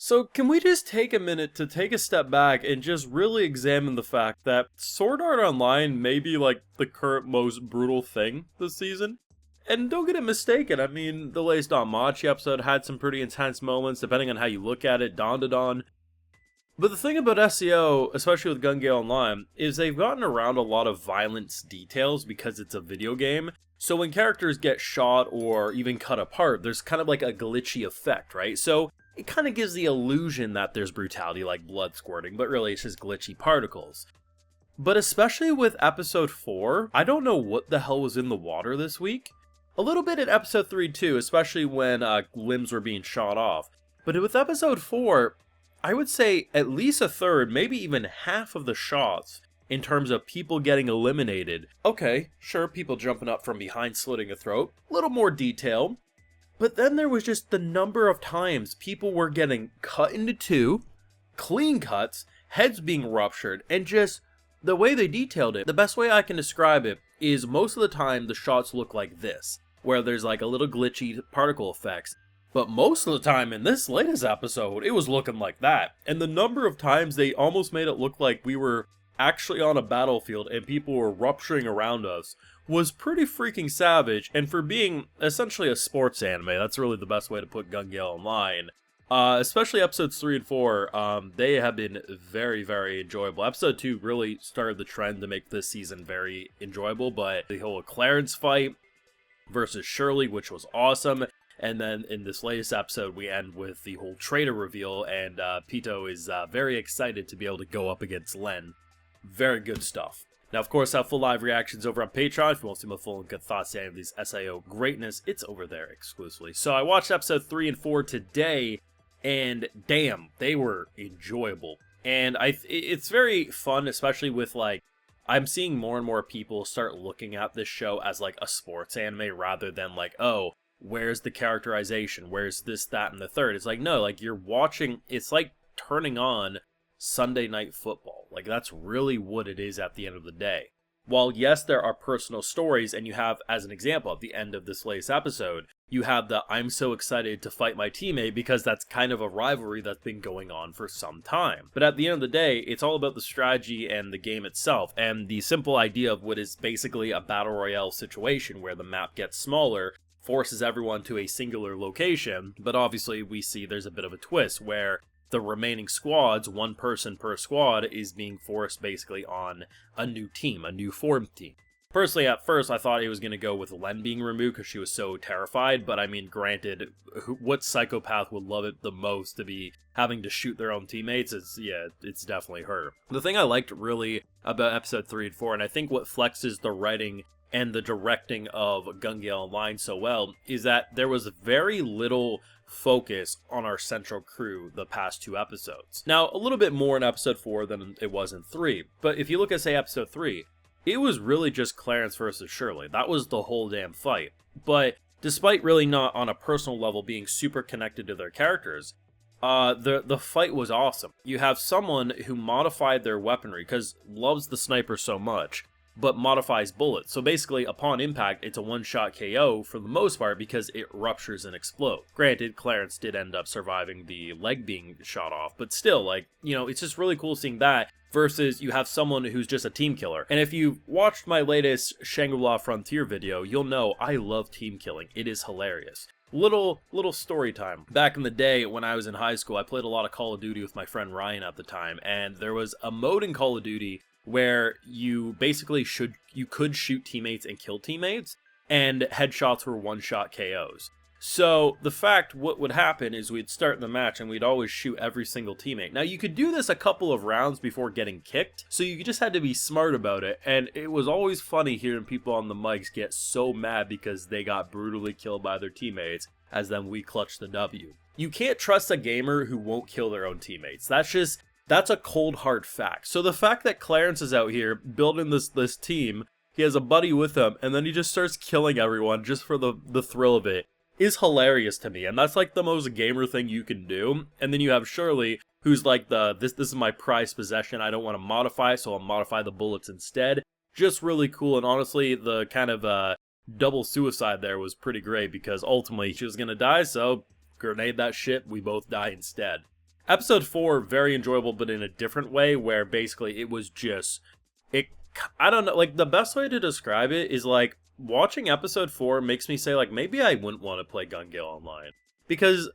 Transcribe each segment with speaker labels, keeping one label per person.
Speaker 1: So, can we just take a minute to take a step back and just really examine the fact that Sword Art Online may be like the current most brutal thing this season? And don't get it mistaken, I mean, the latest Danmachi episode had some pretty intense moments, depending on how you look at it, Dawn to Dawn. But the thing about SEO, especially with Gungale Online, is they've gotten around a lot of violence details because it's a video game. So when characters get shot or even cut apart, there's kind of like a glitchy effect, right? So it kind of gives the illusion that there's brutality like blood squirting, but really it's just glitchy particles. But especially with episode 4, I don't know what the hell was in the water this week. A little bit in episode 3 too, especially when limbs were being shot off. But with episode 4, I would say at least a third, maybe even half of the shots in terms of people getting eliminated. Okay, sure, people jumping up from behind slitting a throat, a little more detail. But then there was just the number of times people were getting cut into two, clean cuts, heads being ruptured, and just the way they detailed it. The best way I can describe it is most of the time the shots look like this, where there's like a little glitchy particle effects. But most of the time in this latest episode, it was looking like that. And the number of times they almost made it look like we were actually on a battlefield and people were rupturing around us was pretty freaking savage. And for being essentially a sports anime, that's really the best way to put Gungale Online. Especially episodes 3 and 4, they have been very, very enjoyable. Episode 2 really started the trend to make this season very enjoyable, but the whole Clarence fight versus Shirley, which was awesome. And then in this latest episode, we end with the whole traitor reveal, and Pito is very excited to be able to go up against Len. Very good stuff. Now, of course, I have full live reactions over on Patreon. If you want to see my full and good thoughts on any of these SAO greatness, it's over there exclusively. So I watched episode 3 and 4 today, and damn, they were enjoyable. And it's very fun, especially with, like, I'm seeing more and more people start looking at this show as, like, a sports anime rather than, like, oh, where's the characterization? Where's this, that, and the third? It's like, no, like, you're watching, it's like turning on Sunday Night Football. Like, that's really what it is at the end of the day. While, yes, there are personal stories, and you have, as an example, at the end of this latest episode, you have the I'm so excited to fight my teammate because that's kind of a rivalry that's been going on for some time. But at the end of the day, it's all about the strategy and the game itself, and the simple idea of what is basically a battle royale situation where the map gets smaller, forces everyone to a singular location, but obviously we see there's a bit of a twist where the remaining squads, one person per squad, is being forced basically on a new team, a new formed team. Personally, at first, I thought he was going to go with Len being removed because she was so terrified, but I mean, granted, what psychopath would love it the most to be having to shoot their own teammates? It's definitely her. The thing I liked really about episode 3 and 4, and I think what flexes the writing and the directing of Gungale Online so well, is that there was very little focus on our central crew the past 2 episodes. Now, a little bit more in episode 4 than it was in 3, but if you look at, say, episode 3, it was really just Clarence versus Shirley. That was the whole damn fight. But despite really not on a personal level being super connected to their characters, the fight was awesome. You have someone who modified their weaponry, because loves the sniper so much, but modifies bullets. So basically, upon impact, it's a one-shot KO for the most part because it ruptures and explodes. Granted, Clarence did end up surviving the leg being shot off, but still, like, you know, it's just really cool seeing that versus you have someone who's just a team killer. And if you've watched my latest Shangri-La Frontier video, you'll know I love team killing. It is hilarious. Little story time. Back in the day when I was in high school, I played a lot of Call of Duty with my friend Ryan at the time, and there was a mode in Call of Duty where you basically could shoot teammates and kill teammates, and headshots were one-shot KOs. So the fact what would happen is we'd start the match and we'd always shoot every single teammate. Now you could do this a couple of rounds before getting kicked, so you just had to be smart about it, and it was always funny hearing people on the mics get so mad because they got brutally killed by their teammates, as then we clutched the W. You can't trust a gamer who won't kill their own teammates. That's a cold hard fact. So the fact that Clarence is out here building this team, he has a buddy with him, and then he just starts killing everyone just for the thrill of it, is hilarious to me. And that's like the most gamer thing you can do. And then you have Shirley, who's like this is my prized possession, I don't want to modify, so I'll modify the bullets instead. Just really cool, and honestly, the kind of double suicide there was pretty great because ultimately she was gonna die, so grenade that shit, we both die instead. Episode 4, very enjoyable, but in a different way, where basically it was just, it, I don't know, like, the best way to describe it is, like, watching episode 4 makes me say, like, maybe I wouldn't want to play Gale Online. Because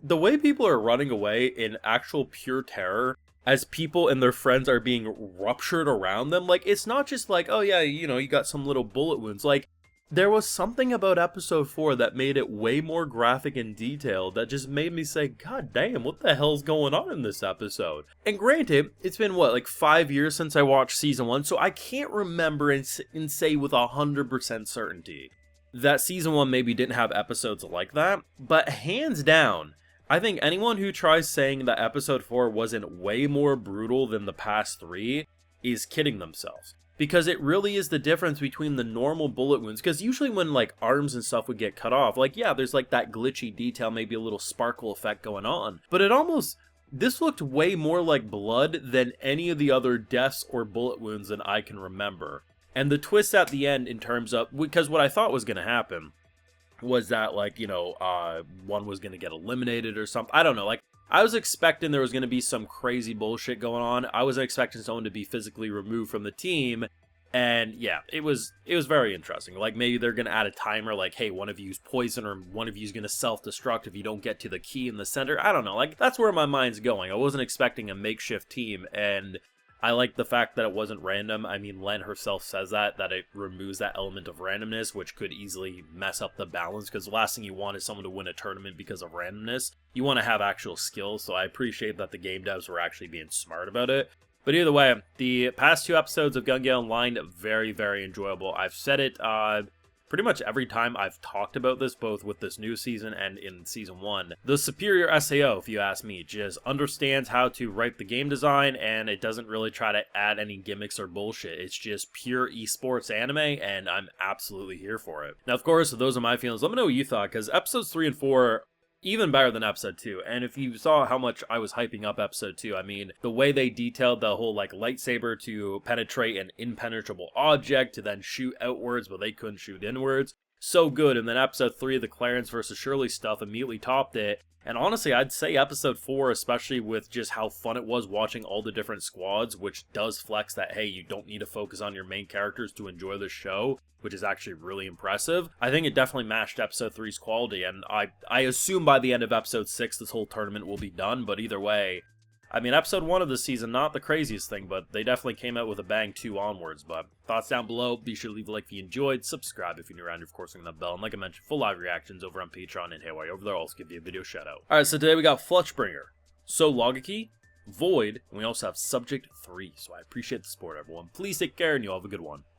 Speaker 1: the way people are running away in actual pure terror, as people and their friends are being ruptured around them, like, it's not just like, oh yeah, you know, you got some little bullet wounds, like, there was something about episode 4 that made it way more graphic and detailed that just made me say, God damn, what the hell's going on in this episode? And granted, it's been, what, like 5 years since I watched season 1, so I can't remember and say with 100% certainty that season 1 maybe didn't have episodes like that, but hands down, I think anyone who tries saying that episode 4 wasn't way more brutal than the past 3 is kidding themselves. Because it really is the difference between the normal bullet wounds. Because usually when, like, arms and stuff would get cut off, like, yeah, there's, like, that glitchy detail, maybe a little sparkle effect going on. But it almost, this looked way more like blood than any of the other deaths or bullet wounds that I can remember. And the twist at the end in terms of, because what I thought was going to happen was that, like, you know, one was going to get eliminated or something. I don't know, like, I was expecting there was going to be some crazy bullshit going on. I wasn't expecting someone to be physically removed from the team. And yeah, it was very interesting. Like, maybe they're going to add a timer, like, hey, one of you's poison or one of you's going to self-destruct if you don't get to the key in the center. I don't know, like, that's where my mind's going. I wasn't expecting a makeshift team, and I like the fact that it wasn't random. I mean, Len herself says that it removes that element of randomness, which could easily mess up the balance, because the last thing you want is someone to win a tournament because of randomness. You want to have actual skill, so I appreciate that the game devs were actually being smart about it. But either way, the past 2 episodes of Gale Online, very, very enjoyable. I've said it pretty much every time I've talked about this, both with this new season and in season 1. The superior SAO, if you ask me, just understands how to write the game design, and it doesn't really try to add any gimmicks or bullshit. It's just pure esports anime, and I'm absolutely here for it. Now, of course, those are my feelings. Let me know what you thought, because episodes 3 and 4, even better than episode 2. And if you saw how much I was hyping up episode 2, I mean, the way they detailed the whole, like, lightsaber to penetrate an impenetrable object to then shoot outwards, but they couldn't shoot inwards, so good. And then episode 3, the Clarence versus Shirley stuff, immediately topped it. And honestly, I'd say episode 4, especially with just how fun it was watching all the different squads, which does flex that, hey, you don't need to focus on your main characters to enjoy the show, which is actually really impressive. I think it definitely matched episode 3's quality, and I assume by the end of episode 6, this whole tournament will be done, but either way, I mean, episode 1 of the season, not the craziest thing, but they definitely came out with a bang 2 onwards. But thoughts down below. Be sure to leave a like if you enjoyed, subscribe if you're new around, of course, ring that bell, and like I mentioned, full live reactions over on Patreon, and hey, while you're over there, I'll also give you a video shout out. Alright, so today we got Fletchbringer, So Logiki, Void, and we also have Subject 3, so I appreciate the support, everyone. Please take care, and you all have a good one.